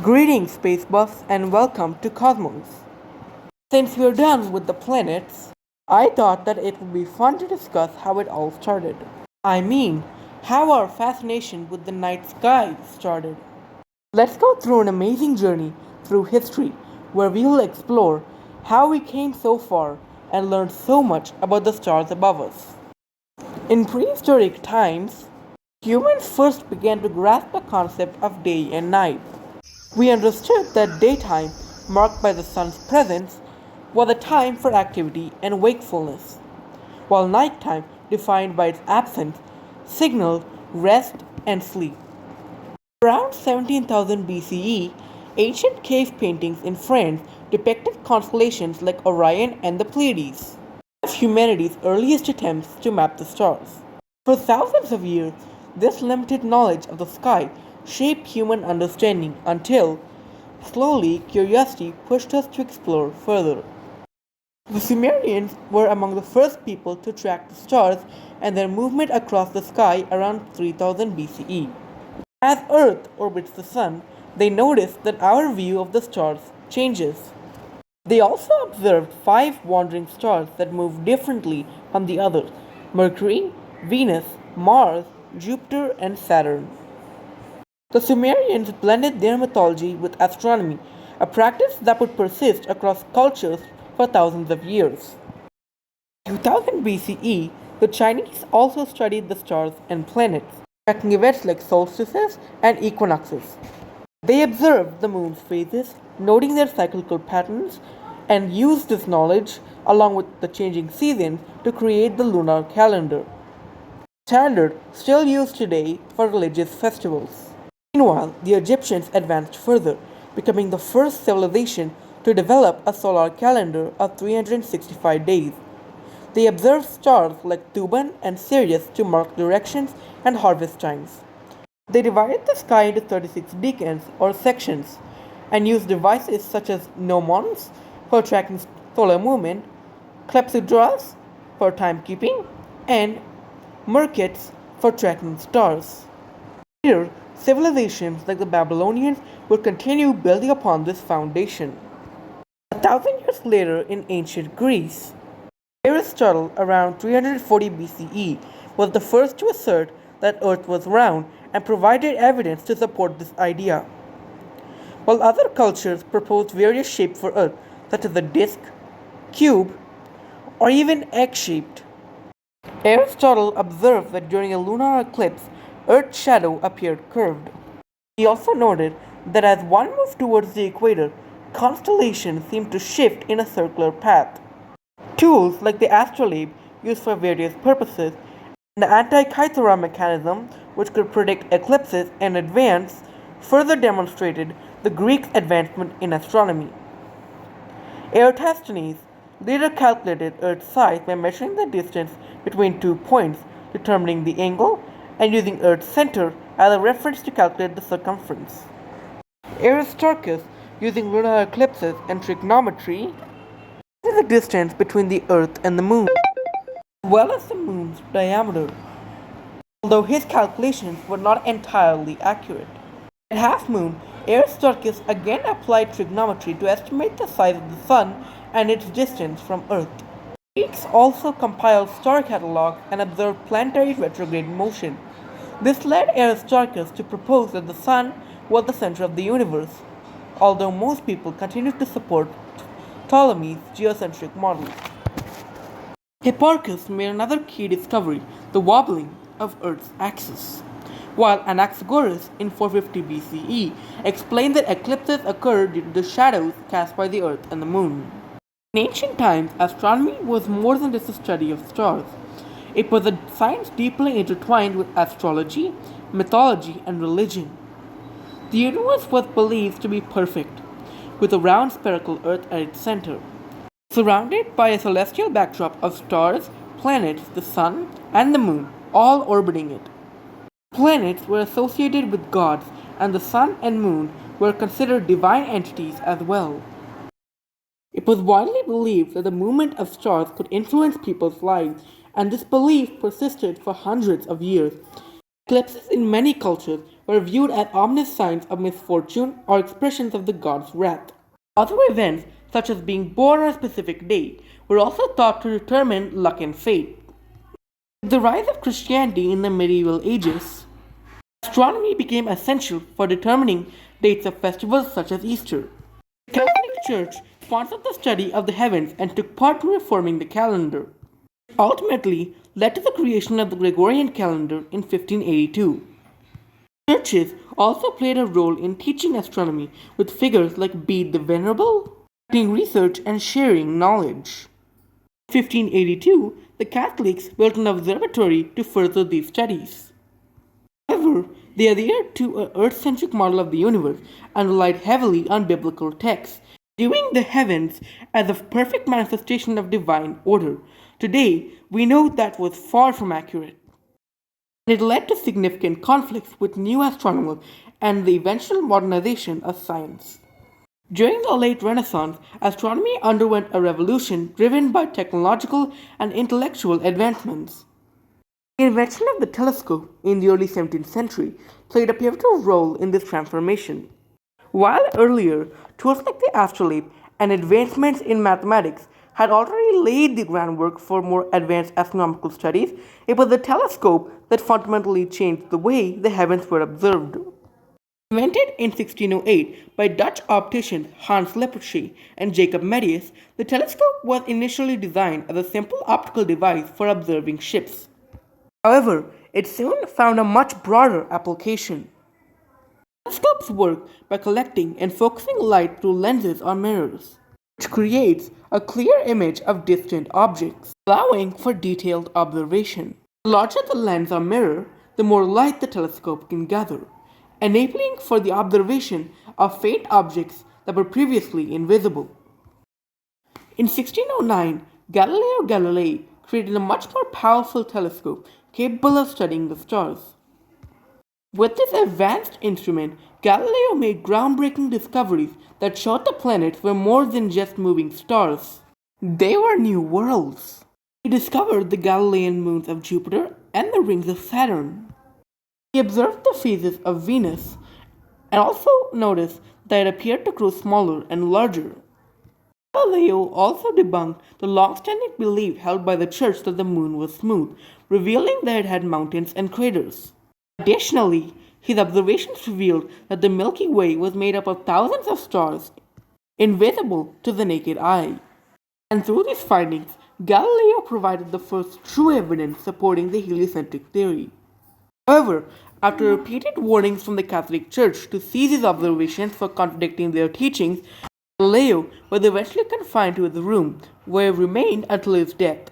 Greetings, space buffs, and welcome to Cosmos. Since we're done with the planets, I thought that it would be fun to discuss how it all started. I mean, how our fascination with the night sky started. Let's go through an amazing journey through history where we will explore how we came so far and learn so much about the stars above us. In prehistoric times, humans first began to grasp the concept of day and night. We understood that daytime, marked by the sun's presence, was a time for activity and wakefulness, while nighttime, defined by its absence, signaled rest and sleep. Around 17,000 BCE, ancient cave paintings in France depicted constellations like Orion and the Pleiades, one of humanity's earliest attempts to map the stars. For thousands of years, this limited knowledge of the sky shaped human understanding until, slowly, curiosity pushed us to explore further. The Sumerians were among the first people to track the stars and their movement across the sky around 3000 BCE. As Earth orbits the Sun, they noticed that our view of the stars changes. They also observed five wandering stars that moved differently from the others: Mercury, Venus, Mars, Jupiter, and Saturn. The Sumerians blended their mythology with astronomy, a practice that would persist across cultures for thousands of years. In 2000 BCE, the Chinese also studied the stars and planets, tracking events like solstices and equinoxes. They observed the moon's phases, noting their cyclical patterns, and used this knowledge, along with the changing seasons, to create the lunar calendar, standard still used today for religious festivals. Meanwhile, the Egyptians advanced further, becoming the first civilization to develop a solar calendar of 365 days. They observed stars like Thuban and Sirius to mark directions and harvest times. They divided the sky into 36 decans or sections and used devices such as gnomons for tracking solar movement, clepsydras for timekeeping, and merkits for tracking stars. Later, civilizations like the Babylonians would continue building upon this foundation. 1,000 years later, in ancient Greece, Aristotle, around 340 BCE, was the first to assert that Earth was round and provided evidence to support this idea. While other cultures proposed various shapes for Earth, such as a disk, cube, or even egg shaped, Aristotle observed that during a lunar eclipse, Earth's shadow appeared curved. He also noted that as one moved towards the equator, constellations seemed to shift in a circular path. Tools like the astrolabe, used for various purposes, and the Antikythera mechanism, which could predict eclipses in advance, further demonstrated the Greeks' advancement in astronomy. Eratosthenes later calculated Earth's size by measuring the distance between 2 points, determining the angle, and using Earth's center as a reference to calculate the circumference. Aristarchus, using lunar eclipses and trigonometry, measured the distance between the Earth and the Moon, as well as the Moon's diameter, although his calculations were not entirely accurate. At half moon, Aristarchus again applied trigonometry to estimate the size of the Sun and its distance from Earth. Greeks also compiled star catalogs and observed planetary retrograde motion. This led Aristarchus to propose that the Sun was the center of the universe, although most people continued to support Ptolemy's geocentric model. Hipparchus made another key discovery, the wobbling of Earth's axis, while Anaxagoras in 450 BCE explained that eclipses occur due to the shadows cast by the Earth and the Moon. In ancient times, astronomy was more than just a study of stars. It was a science deeply intertwined with astrology, mythology, and religion. The universe was believed to be perfect, with a round spherical Earth at its center, surrounded by a celestial backdrop of stars, planets, the Sun, and the Moon, all orbiting it. Planets were associated with gods, and the Sun and Moon were considered divine entities as well. It was widely believed that the movement of stars could influence people's lives, and this belief persisted for hundreds of years. Eclipses in many cultures were viewed as ominous signs of misfortune or expressions of the god's wrath. Other events, such as being born on a specific day, were also thought to determine luck and fate. With the rise of Christianity in the medieval ages, astronomy became essential for determining dates of festivals such as Easter. The Catholic Church sponsored the study of the heavens and took part in reforming the calendar. It ultimately led to the creation of the Gregorian calendar in 1582. Churches also played a role in teaching astronomy with figures like Bede the Venerable, conducting research and sharing knowledge. In 1582, the Catholics built an observatory to further these studies. However, they adhered to an Earth-centric model of the universe and relied heavily on biblical texts, viewing the heavens as a perfect manifestation of divine order. Today, we know that was far from accurate. It led to significant conflicts with new astronomers and the eventual modernization of science. During the late Renaissance, astronomy underwent a revolution driven by technological and intellectual advancements. The invention of the telescope in the early 17th century played a pivotal role in this transformation. While earlier, tools like the astrolabe and advancements in mathematics had already laid the groundwork for more advanced astronomical studies, it was the telescope that fundamentally changed the way the heavens were observed. Invented in 1608 by Dutch opticians Hans Lippershey and Jacob Medius, the telescope was initially designed as a simple optical device for observing ships. However, it soon found a much broader application. Telescopes work by collecting and focusing light through lenses or mirrors, which creates a clear image of distant objects, allowing for detailed observation. The larger the lens or mirror, the more light the telescope can gather, enabling for the observation of faint objects that were previously invisible. In 1609, Galileo Galilei created a much more powerful telescope capable of studying the stars. With this advanced instrument, Galileo made groundbreaking discoveries that showed the planets were more than just moving stars. They were new worlds. He discovered the Galilean moons of Jupiter and the rings of Saturn. He observed the phases of Venus and also noticed that it appeared to grow smaller and larger. Galileo also debunked the long-standing belief held by the Church that the moon was smooth, revealing that it had mountains and craters. Additionally, his observations revealed that the Milky Way was made up of thousands of stars, invisible to the naked eye. And through these findings, Galileo provided the first true evidence supporting the heliocentric theory. However, after repeated warnings from the Catholic Church to cease his observations for contradicting their teachings, Galileo was eventually confined to his room, where he remained until his death.